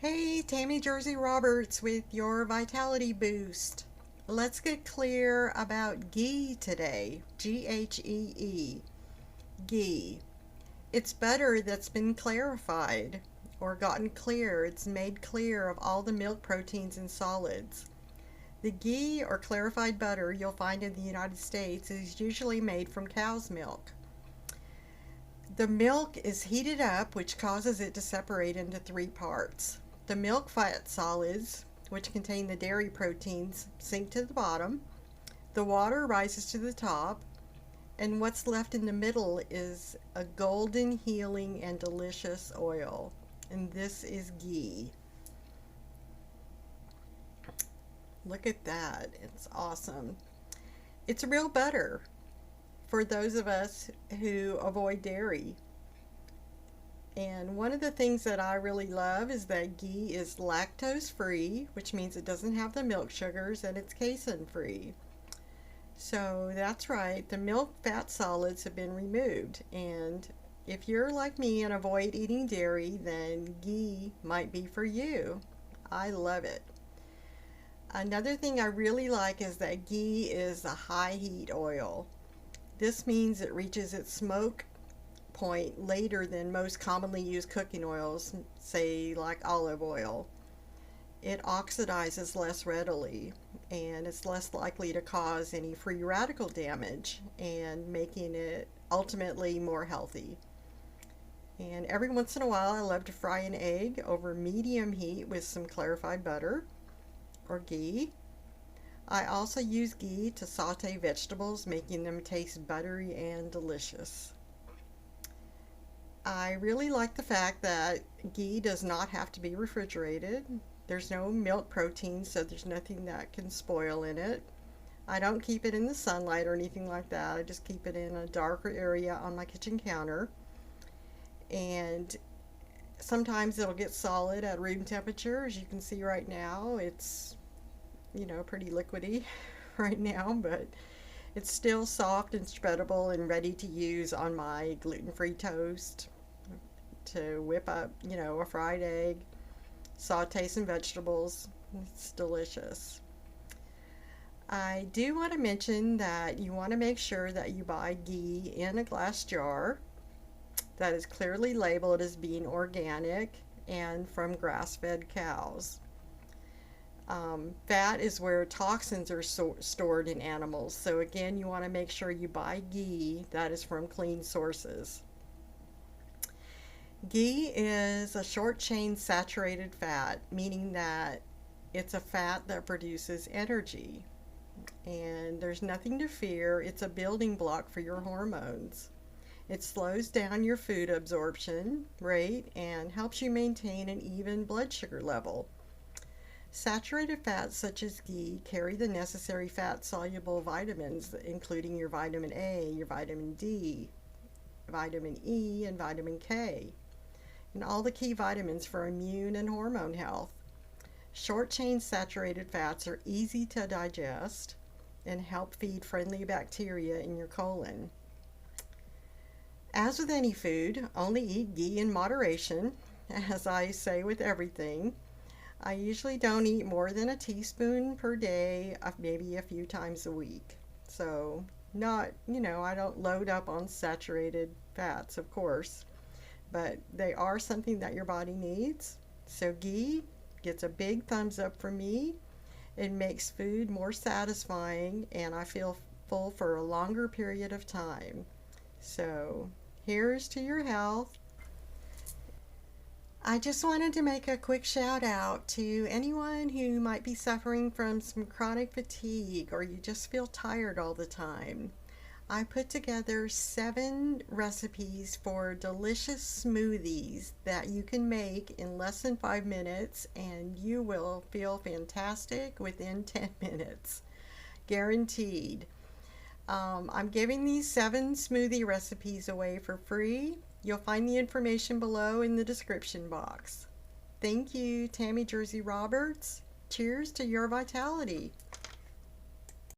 Hey, Tammy Jersey Roberts with your Vitality Boost. Let's get clear about ghee today. Ghee. Ghee. It's butter that's been clarified or gotten clear. It's made clear of all the milk proteins and solids. The ghee or clarified butter you'll find in the United States is usually made from cow's milk. The milk is heated up, which causes it to separate into three parts. The milk fat solids, which contain the dairy proteins, sink to the bottom. The water rises to the top, and what's left in the middle is a golden, healing, and delicious oil. And this is ghee. Look at that. It's awesome. It's real butter for those of us who avoid dairy. And one of the things that I really love is that ghee is lactose free, which means it doesn't have the milk sugars, and it's casein free. So that's right, the milk fat solids have been removed. And if you're like me and avoid eating dairy, then ghee might be for you. I love it. Another thing I really like is that ghee is a high heat oil. This means it reaches its smoke point later than most commonly used cooking oils, say like olive oil. It oxidizes less readily and it's less likely to cause any free radical damage and making it ultimately more healthy. And every once in a while I love to fry an egg over medium heat with some clarified butter or ghee. I also use ghee to saute vegetables, making them taste buttery and delicious. I really like the fact that ghee does not have to be refrigerated. There's no milk protein, so there's nothing that can spoil in it. I don't keep it in the sunlight or anything like that. I just keep it in a darker area on my kitchen counter. And sometimes it'll get solid at room temperature. As you can see right now, it's, pretty liquidy right now, but it's still soft and spreadable and ready to use on my gluten-free toast, to whip up, a fried egg, saute some vegetables. It's delicious. I do want to mention that you want to make sure that you buy ghee in a glass jar that is clearly labeled as being organic and from grass-fed cows. Fat is where toxins are stored in animals, so again, you want to make sure you buy ghee that is from clean sources. Ghee is a short chain saturated fat, meaning that it's a fat that produces energy. And there's nothing to fear, it's a building block for your hormones. It slows down your food absorption rate and helps you maintain an even blood sugar level. Saturated fats such as ghee carry the necessary fat-soluble vitamins, including your vitamin A, your vitamin D, vitamin E, and vitamin K, and all the key vitamins for immune and hormone health. Short-chain saturated fats are easy to digest and help feed friendly bacteria in your colon. As with any food, only eat ghee in moderation. As I say with everything, I usually don't eat more than a teaspoon per day, maybe a few times a week. So I don't load up on saturated fats, of course, but they are something that your body needs. So ghee gets a big thumbs up from me. It makes food more satisfying and I feel full for a longer period of time. So here's to your health. I just wanted to make a quick shout out to anyone who might be suffering from some chronic fatigue or you just feel tired all the time. I put together 7 recipes for delicious smoothies that you can make in less than 5 minutes and you will feel fantastic within 10 minutes. Guaranteed. I'm giving these 7 smoothie recipes away for free. You'll find the information below in the description box. Thank you, Tammy Jersey Roberts. Cheers to your vitality.